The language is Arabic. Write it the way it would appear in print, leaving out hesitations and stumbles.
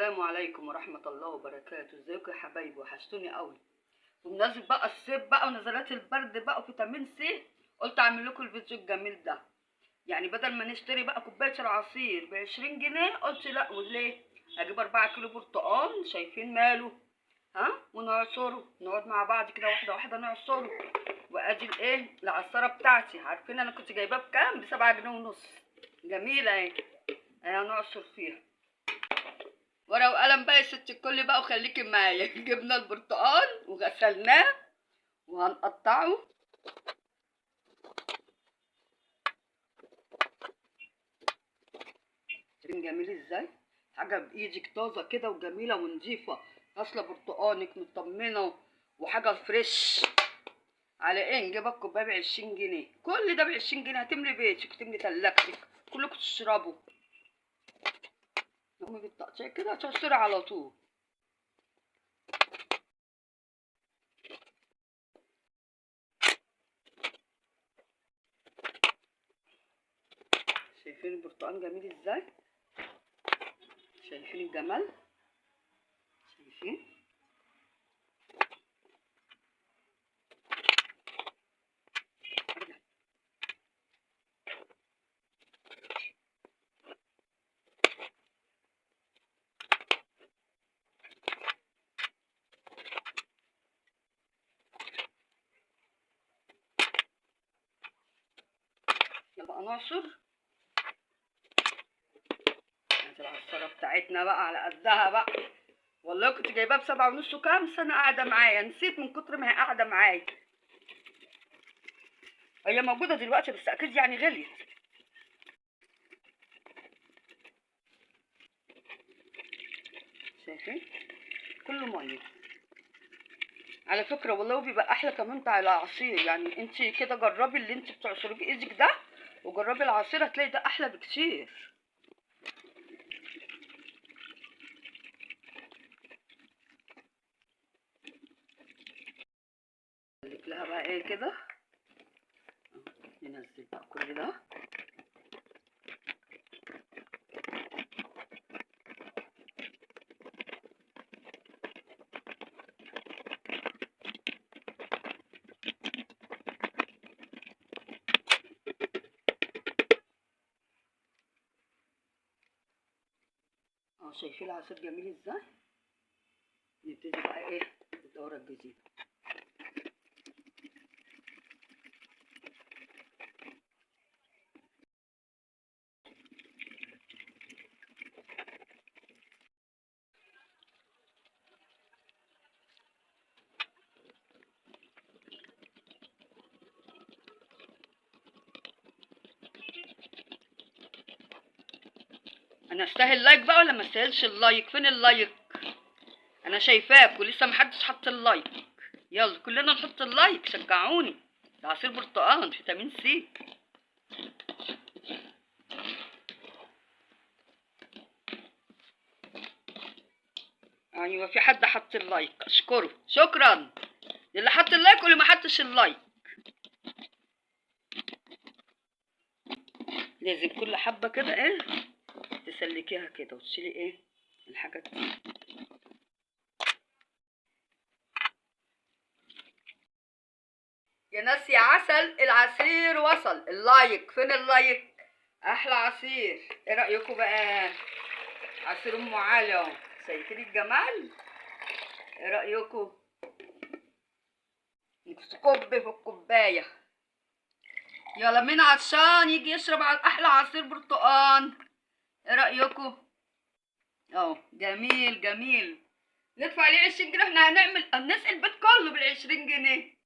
السلام عليكم ورحمة الله وبركاته. ازيكم يا حبايبي؟ وحشتوني قوي. بمناسبة بقى الصيف بقى ونزلات البرد بقى وفيتامين سي، قلت اعمل لكم الفيديو الجميل ده. يعني بدل ما نشتري بقى كوباية العصير ب20 جنيه، قلت لا، وليه اجيب 4 كيلو برتقال. شايفين ماله؟ ها، ونعصره، نقعد مع بعض كده واحدة واحدة نعصره. وادي الايه العصارة بتاعتي. عارفين انا كنت جايباه بكام؟ ب7 جنيه ونص. جميلة اهي. نعصر فيها ورقة وقلم بقى يا ست الكل بقى، وخليكي معايا. جبنا البرتقال وغسلناه وهنقطعه. شايفين جميل ازاي؟ حاجة بإيدك طازة كده وجميلة ونضيفة. غسلة برتقانك مطمنة وحاجة فريش. على ايه نجيبها الكوباية ب20 جنيه؟ كل ده ب20 جنيه هتملي بيتك وتملي تلاجتك، كلكم تشربوا. قومي بالتقطيع كده تعصري على طول. شايفين البرتقال جميل ازاي؟ شايفين الجمال؟ شايفين؟ يلا بقى نعصر. العصارة بتاعتنا بقى على قدها بقى. والله كنت جايباها ب7 ونص، وكام سنة قاعدة معايا، نسيت من كتر ما هي قاعدة معايا. هي موجودة دلوقتي بس أكيد يعني غليت. شايفين؟ كله مية على فكرة والله، وبيبقى أحلى كمان بتاع العصير. يعني انت كده جربي اللي انت بتعصري بإيدك ده، وجربي العصير هتلاقي ده أحلى بكتير. خليك لها بقى ايه كده. ننزل بقى كل ده. شايفين العصير جميل ازاي؟ نبتدي بقى ايه الدورة الجديدة. انا استاهل لايك بقى ولا ما استاهلش اللايك؟ فين اللايك؟ انا شايفاك ولسه محدش حط اللايك. يلا كلنا نحط اللايك، شجعوني. ده عصير برتقال فيتامين سي. ايوه في حد حط اللايك، اشكره، شكرا اللي حط اللايك واللي ما حطش اللايك. لازم كل حبه كده ايه تسلكيها كده وتشيلي ايه الحاجات دي. يا ناس يا عسل، العصير وصل. اللايك فين اللايك؟ احلى عصير. ايه رايكم بقى؟ عصير ام علي اهو. شايفين الجمال؟ ايه رايكم؟ نكب في الكوبايه. يلا مين عطشان يجي يشرب على احلى عصير برتقال؟ ايه رايكم؟ اهو جميل جميل. ندفع عليه 20 جنيه. احنا هنعمل نسقي البيت كله بال20 جنيه.